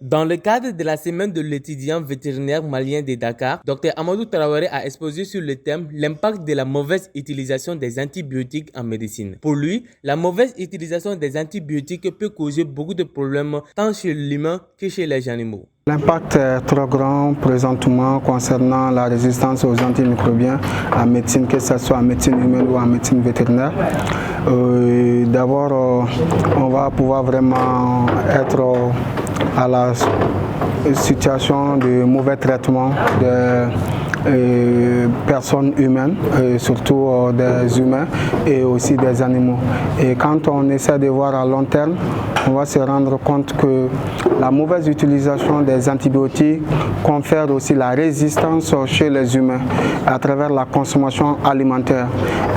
Dans le cadre de la semaine de l'étudiant vétérinaire malien de Dakar, Dr Amadou Traoré a exposé sur le thème l'impact de la mauvaise utilisation des antibiotiques en médecine. Pour lui, la mauvaise utilisation des antibiotiques peut causer beaucoup de problèmes tant chez l'humain que chez les animaux. L'impact est trop grand présentement concernant la résistance aux antimicrobiens en médecine, que ce soit en médecine humaine ou en médecine vétérinaire. D'abord, on va pouvoir vraiment être à la situation de mauvais traitement de personnes humaines, surtout des humains et aussi des animaux. Et quand on essaie de voir à long terme, on va se rendre compte que la mauvaise utilisation des antibiotiques confère aussi la résistance chez les humains à travers la consommation alimentaire.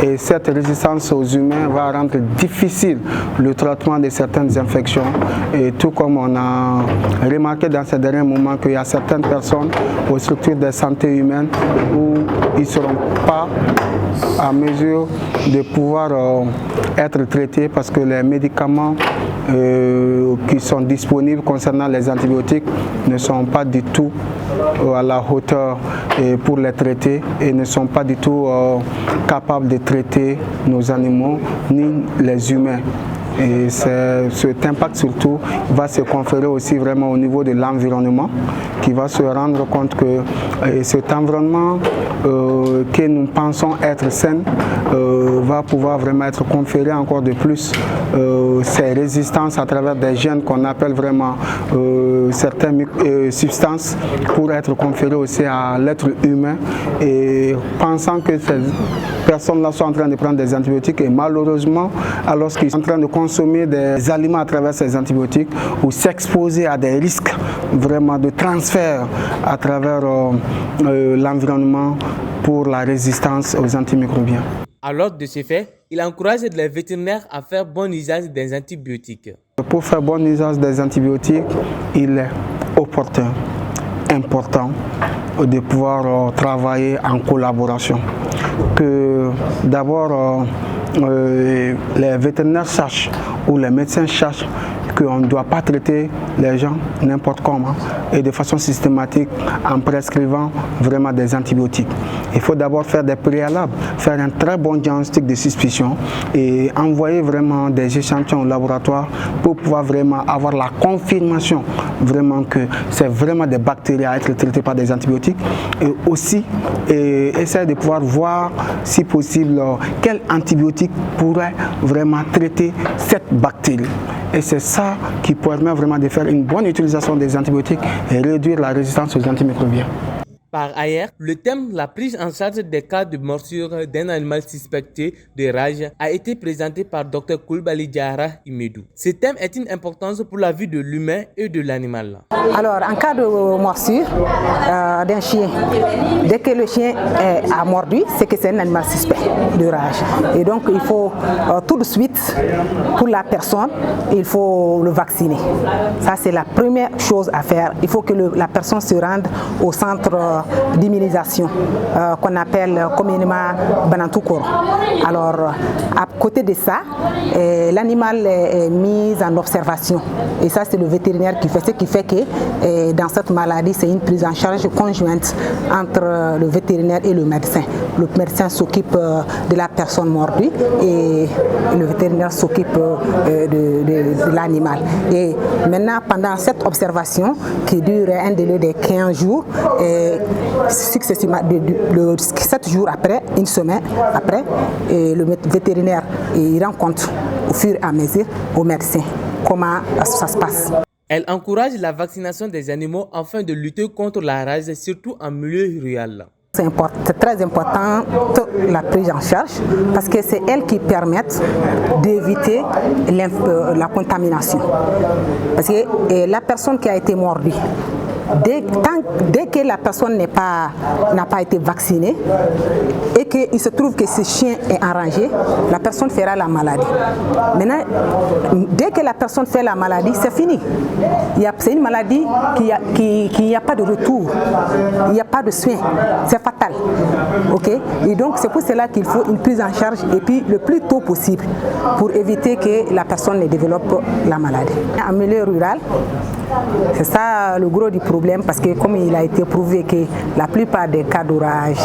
Et cette résistance aux humains va rendre difficile le traitement de certaines infections. Et tout comme on a remarqué dans ces derniers moments qu'il y a certaines personnes aux structures de santé humaine où ils ne seront pas à mesure de pouvoir être traités parce que les médicaments qui sont disponibles concernant les antibiotiques ne sont pas du tout à la hauteur pour les traiter et ne sont pas du tout capables de traiter nos animaux ni les humains. Et cet impact surtout va se conférer aussi vraiment au niveau de l'environnement qui va se rendre compte que cet environnement que nous pensons être sain va pouvoir vraiment être conféré encore de plus ces résistances à travers des gènes qu'on appelle vraiment certaines substances pour être conférées aussi à l'être humain et pensant que ces personnes-là sont en train de prendre des antibiotiques et malheureusement alors qu'ils sont en train de consommer des aliments à travers ces antibiotiques ou s'exposer à des risques vraiment de transfert à travers l'environnement pour la résistance aux antimicrobiens. Alors de ce fait, il encourage les vétérinaires à faire bon usage des antibiotiques. Pour faire bon usage des antibiotiques, il est opportun, important de pouvoir travailler en collaboration. Que d'abord les vétérinaires sachent ou les médecins sachent qu'on ne doit pas traiter les gens n'importe comment et de façon systématique en prescrivant vraiment des antibiotiques. Il faut d'abord faire des préalables, faire un très bon diagnostic de suspicion et envoyer vraiment des échantillons au laboratoire pour pouvoir vraiment avoir la confirmation vraiment que c'est vraiment des bactéries à être traitées par des antibiotiques et aussi essayer de pouvoir voir si possible quel antibiotique pourrait vraiment traiter cette bactérie. Et c'est ça qui permet vraiment de faire une bonne utilisation des antibiotiques et réduire la résistance aux antimicrobiens. Par ailleurs, le thème la prise en charge des cas de morsure d'un animal suspecté de rage a été présenté par Dr Koulibaly Diarra Imedou. Ce thème est une importance pour la vie de l'humain et de l'animal. Alors, en cas de morsure d'un chien, dès que le chien a mordu, c'est que c'est un animal suspect de rage. Et donc, il faut tout de suite, pour la personne, il faut le vacciner. Ça, c'est la première chose à faire. Il faut que la personne se rende au centre d'immunisation qu'on appelle communément Banantoukoro. Alors, à côté de ça, l'animal est mis en observation. Et ça, c'est le vétérinaire qui fait. Ce qui fait que dans cette maladie, c'est une prise en charge conjointe entre le vétérinaire et le médecin. Le médecin s'occupe de la personne mordue et le vétérinaire s'occupe de l'animal. Et maintenant, pendant cette observation qui dure un délai de 15 jours, successivement, 7 jours après, une semaine après, le vétérinaire il rend compte au fur et à mesure au médecin comment ça se passe. Elle encourage la vaccination des animaux afin de lutter contre la rage, surtout en milieu rural. C'est très important la prise en charge parce que c'est elle qui permet d'éviter la contamination. Parce que la personne qui a été mordue, dès que la personne n'a pas été vaccinée et qu'il se trouve que ce chien est enragé, la personne fera la maladie. Maintenant, dès que la personne fait la maladie, c'est fini. C'est une maladie qui n'y a pas de retour, il n'y a pas de soins, c'est fatal. Okay? Et donc c'est pour cela qu'il faut une prise en charge et puis le plus tôt possible pour éviter que la personne ne développe la maladie. En milieu rural, C'est ça le gros du problème, parce que comme il a été prouvé que la plupart des cas d'orage,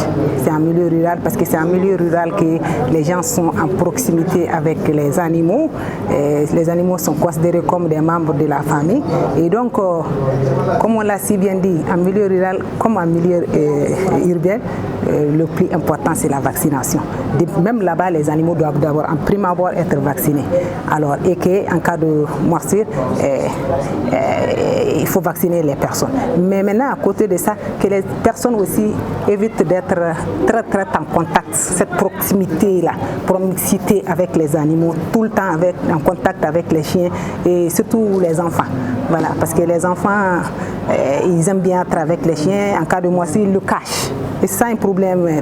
c'est en milieu rural, parce que c'est en milieu rural que les gens sont en proximité avec les animaux. Les animaux sont considérés comme des membres de la famille. Et donc, comme on l'a si bien dit, en milieu rural comme en milieu urbain, le plus important c'est la vaccination. Même là-bas, les animaux doivent d'abord en prime abord être vaccinés. Alors, et qu'en cas de morsure, il faut vacciner les personnes. Mais maintenant, à côté de ça, que les personnes aussi évitent d'être très en contact, cette proximité-là, proximité avec les animaux, tout le temps en contact avec les chiens et surtout les enfants. Voilà, parce que les enfants, ils aiment bien être avec les chiens. En cas de morsure, ils le cachent. Et c'est un problème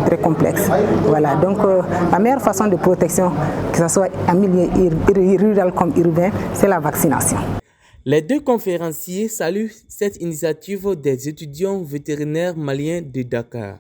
très complexe. Voilà, donc la meilleure façon de protection, que ce soit en milieu rural comme urbain, c'est la vaccination. Les deux conférenciers saluent cette initiative des étudiants vétérinaires maliens de Dakar.